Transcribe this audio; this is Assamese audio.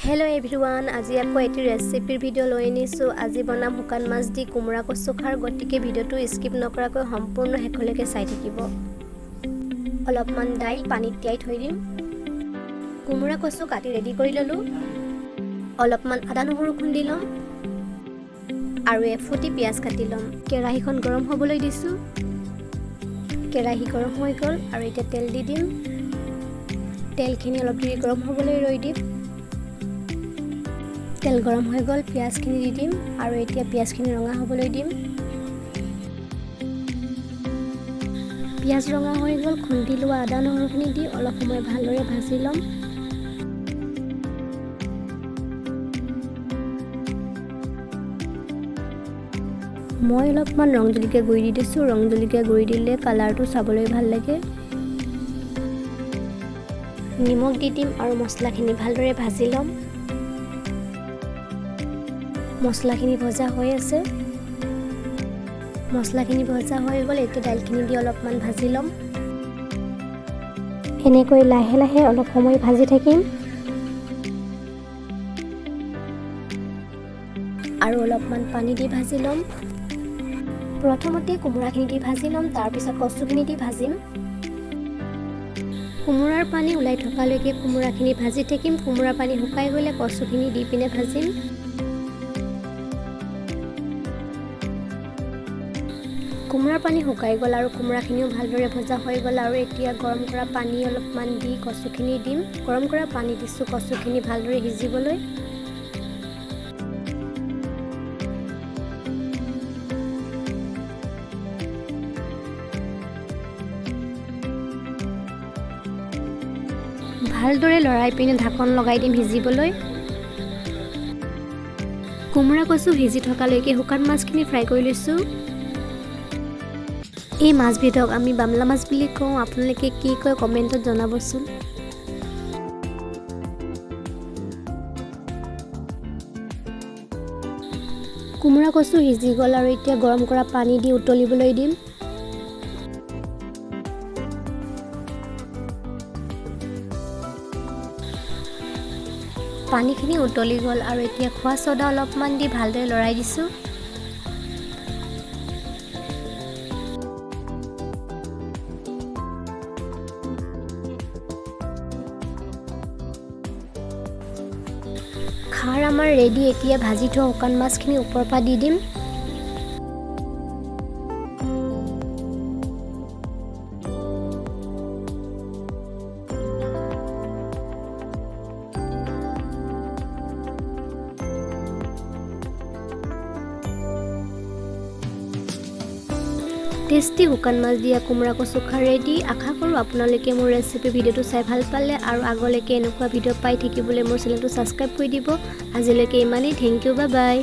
Hello everyone, আজি আকৌ এটি ৰেচিপিৰ ভিডিও লৈ আনিছো। আজি বনাম শুকান মাছ দি কুমৰা কচু খাৰ, গতিকে ভিডিওটো স্কিপ নকৰাকৈ সম্পূৰ্ণ শেষলৈকে চাই থাকিব। অলপমান দাইল পানীত তিয়াই থৈ দিম। কুমৰা কচু কাটি ৰেডি কৰি ললো। অলপমান আদা নহৰু খুন্দি লম আৰু এফুটি পিয়াজ কাটি লম। কেৰাহীখন গৰম হ'বলৈ দিছো। কেৰাহী গৰম হৈ গ'ল আৰু এতিয়া তেল দি দিম। তেলখিনি অলপ দেৰি গৰম হ'বলৈ ৰৈ দিম। তেল গৰম হৈ গ'ল, পিয়াজখিনি দি দিম আৰু এতিয়া পিয়াজখিনি ৰঙা হ'বলৈ দিম। পিয়াজ ৰঙা হৈ গ'ল, খুন্দি লোৱা আদা নহৰুখিনি দি অলপ সময় ভালদৰে ভাজি ল'ম। মই অলপমান ৰং জলকীয়া গুড়ি দি দিছোঁ। ৰং জলকীয়া গুড়ি দিলে কালাৰটো চাবলৈ ভাল লাগে। নিমখ দি দিম আৰু মছলাখিনি ভালদৰে ভাজি ল'ম। মছলাখিনি ভজা হৈ আছে। মছলাখিনি ভজা হৈ গ'ল, এতিয়া দাইলখিনি দি অলপমান ভাজি ল'ম। এনেকৈ লাহে লাহে অলপ সময় ভাজি থাকিম আৰু অলপমান পানী দি ভাজি ল'ম। প্ৰথমতে কোমোৰাখিনি দি ভাজি ল'ম, তাৰপিছত কচুখিনি দি ভাজিম। কোমোৰাৰ পানী ওলাই থকালৈকে কোমোৰাখিনি ভাজি থাকিম। কোমোৰাৰ পানী শুকাই গ'লে কচুখিনি দি পিনে ভাজিম। কোমোৰাৰ পানী শুকাই গ'ল আৰু কোমোৰাখিনিও ভালদৰে ভজা হৈ গ'ল আৰু এতিয়া গৰম কৰা পানী অলপমান দি কচুখিনি দিম। গৰম কৰা পানী দিছোঁ কচুখিনি ভালদৰে সিজিবলৈ। ভালদৰে লৰাই পিনে ঢাকন লগাই দিম সিজিবলৈ। কোমোৰা কচু সিজি থকালৈকে শুকান মাছখিনি ফ্ৰাই কৰি লৈছোঁ। এই মাছবিধক আমি বামলা মাছ বুলি কওঁ। আপোনালোকে কি কয় কমেণ্টত জনাবচোন। কোমোৰা কচু সিজি গ'ল আৰু এতিয়া গৰম কৰা পানী দি উতলিবলৈ দিম। পানীখিনি উতলি গ'ল আৰু এতিয়া খোৱা ছ'ডা অলপমান দি ভালদৰে লৰাই দিছোঁ। খাৰ আমাৰ ৰেডি। এতিয়া ভাজি থোৱা শুকান মাছখিনি ওপৰৰ পৰা দি দিম। টেষ্টি শুকান মাছ দিয়া কোমোৰা কচু খাৰ ৰেডি। আশা কৰোঁ আপোনালোকে মোৰ ৰেচিপি ভিডিঅ'টো চাই ভাল পালে আৰু আগলৈকে এনেকুৱা ভিডিঅ' পাই থাকিবলৈ মোৰ চেনেলটো ছাবস্ক্ৰাইব কৰি দিব। আজিলৈকে ইমানেই। Thank you, bye by.